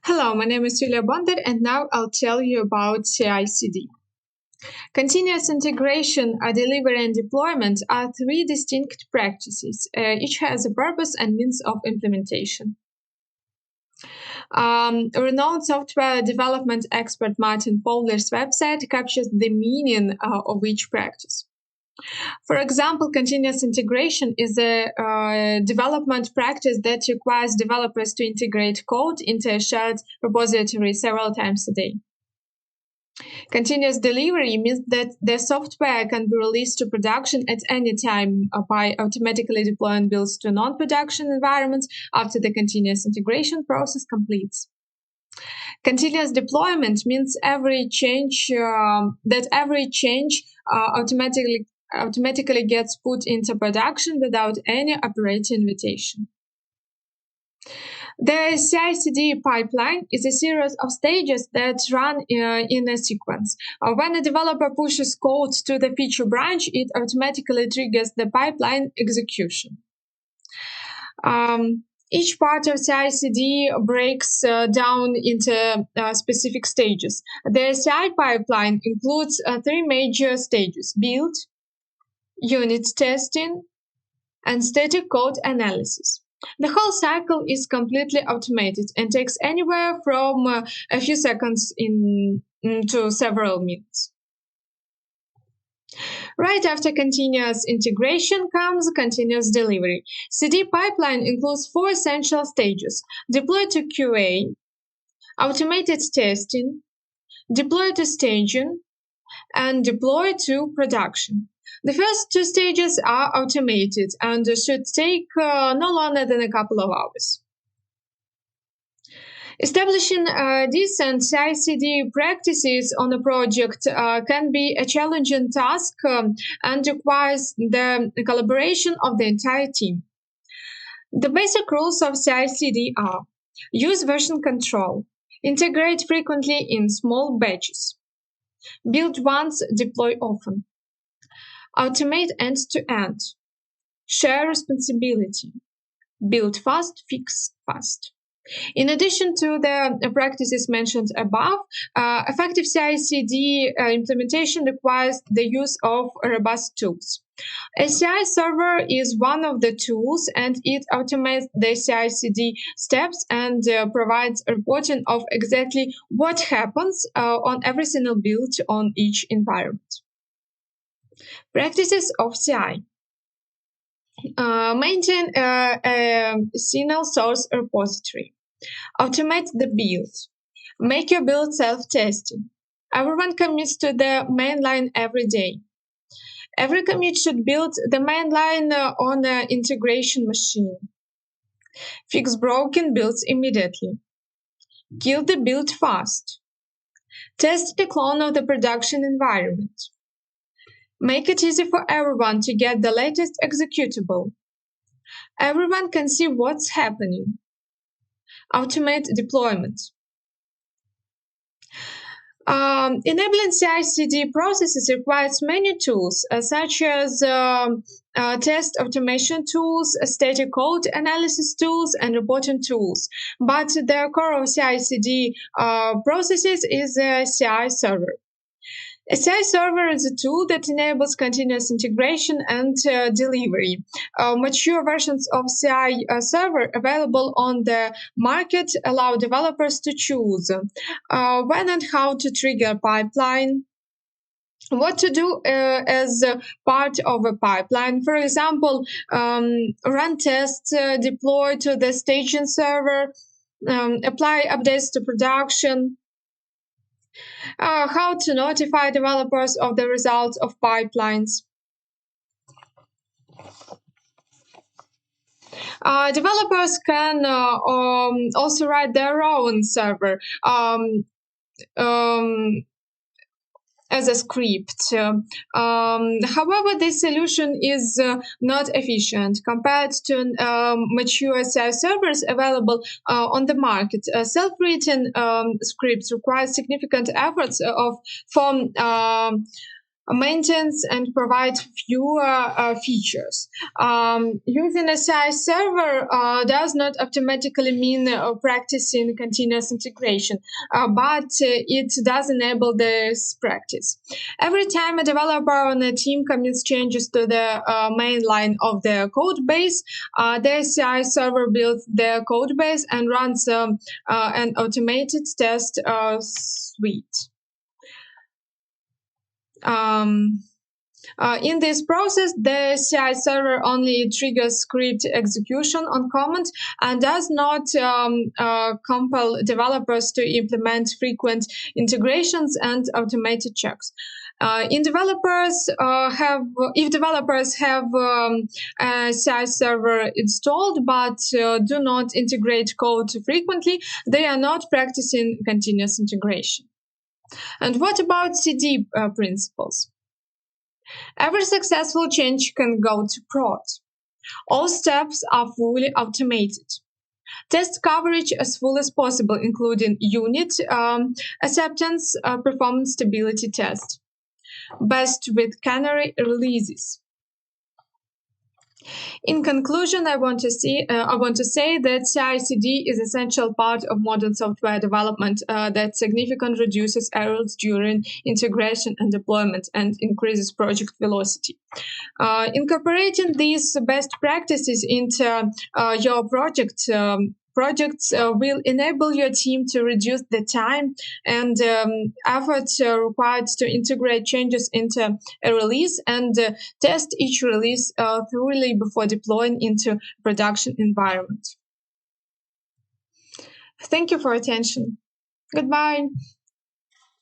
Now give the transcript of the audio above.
Hello, my name is Julia Bonder, and now I'll tell you about CI/CD. Continuous integration, delivery, and deployment are three distinct practices. Each has a purpose and means of implementation. Renowned software development expert Martin Fowler's website captures the meaning of each practice. For example, continuous integration is a development practice that requires developers to integrate code into a shared repository several times a day. Continuous delivery means that the software can be released to production at any time by automatically deploying builds to non-production environments after the continuous integration process completes. Continuous deployment means every change automatically gets put into production without any operator invitation. The CI/CD pipeline is a series of stages that run in a sequence. When a developer pushes code to the feature branch, it automatically triggers the pipeline execution. Each part of CI/CD breaks down into specific stages. The CI pipeline includes three major stages: build, unit testing, and static code analysis. The whole cycle is completely automated and takes anywhere from a few seconds to several minutes. Right after continuous integration comes continuous delivery. CD pipeline includes four essential stages: deploy to QA, automated testing, deploy to staging, and deploy to production. The first two stages are automated and should take no longer than a couple of hours. Establishing decent CI/CD practices on a project can be a challenging task and requires the collaboration of the entire team. The basic rules of CI/CD are: use version control, integrate frequently in small batches, build once, deploy often, automate end-to-end, share responsibility, build fast, fix fast. In addition to the practices mentioned above, effective CI/CD implementation requires the use of robust tools. A CI server is one of the tools, and it automates the CI/CD steps and provides reporting of exactly what happens on every single build on each environment. Practices of CI. Maintain a single source repository. Automate the build. Make your build self-testing. Everyone commits to the main line every day. Every commit should build the main line on an integration machine. Fix broken builds immediately. Kill the build fast. Test the clone of the production environment. Make it easy for everyone to get the latest executable. Everyone can see what's happening. Automate deployment. Enabling CI/CD processes requires many tools, such as test automation tools, static code analysis tools, and reporting tools. But the core of CI/CD processes is a CI server. A CI server is a tool that enables continuous integration and delivery. Mature versions of CI server available on the market allow developers to choose when and how to trigger a pipeline, what to do as part of a pipeline. For example, run tests, deploy to the staging server, apply updates to production, how to notify developers of the results of pipelines. Developers can also write their own server as a script. However, this solution is not efficient compared to mature CI servers available on the market. Self-written scripts require significant efforts from maintains and provide fewer features. Using a CI server does not automatically mean practicing continuous integration, but it does enable this practice. Every time a developer on a team commits changes to the main line of the code base, the CI server builds the code base and runs an automated test suite. In this process, the CI server only triggers script execution on command and does not compel developers to implement frequent integrations and automated checks. If developers have a CI server installed but do not integrate code frequently, they are not practicing continuous integration. And what about CD principles? Every successful change can go to prod. All steps are fully automated. Test coverage as full as possible, including unit acceptance, performance stability test. Best with canary releases. In conclusion, I want to say that CI/CD is an essential part of modern software development that significantly reduces errors during integration and deployment and increases project velocity. Incorporating these best practices into your projects will enable your team to reduce the time and effort required to integrate changes into a release and test each release thoroughly before deploying into production environment. Thank you for attention. Goodbye.